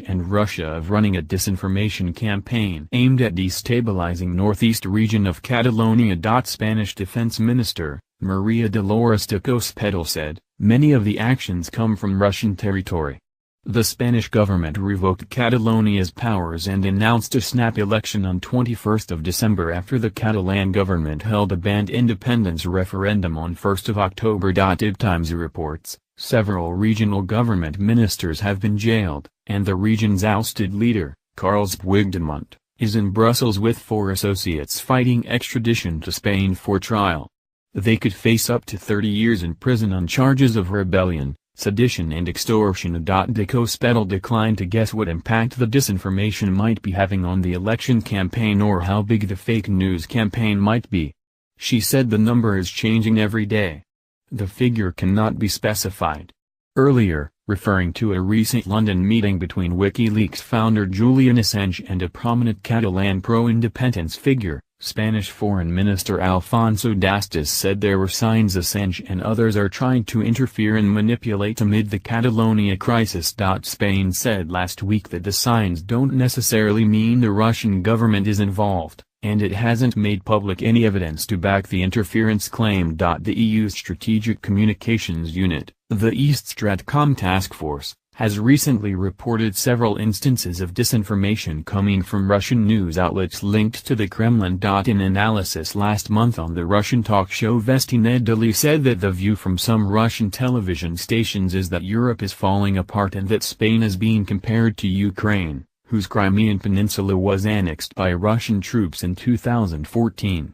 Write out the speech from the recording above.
and Russia of running a disinformation campaign aimed at destabilizing northeast region of Catalonia. Spanish Defense Minister, Maria Dolores de Cospedal said, many of the actions come from Russian territory. The Spanish government revoked Catalonia's powers and announced a snap election on 21 December after the Catalan government held a banned independence referendum on 1 October. Ib Times reports, several regional government ministers have been jailed, and the region's ousted leader, Carles Puigdemont, is in Brussels with 4 associates fighting extradition to Spain for trial. They could face up to 30 years in prison on charges of rebellion, sedition and extortion. De Cospedal declined to guess what impact the disinformation might be having on the election campaign or how big the fake news campaign might be. She said the number is changing every day. The figure cannot be specified. Earlier, referring to a recent London meeting between WikiLeaks founder Julian Assange and a prominent Catalan pro-independence figure, Spanish Foreign Minister Alfonso Dastis said there were signs Assange and others are trying to interfere and manipulate amid the Catalonia crisis. Spain said last week that the signs don't necessarily mean the Russian government is involved, and it hasn't made public any evidence to back the interference claim. The EU's Strategic Communications Unit, the East Stratcom Task Force, has recently reported several instances of disinformation coming from Russian news outlets linked to the Kremlin. In analysis last month on the Russian talk show Vesti Nedeli said that the view from some Russian television stations is that Europe is falling apart and that Spain is being compared to Ukraine, whose Crimean Peninsula was annexed by Russian troops in 2014.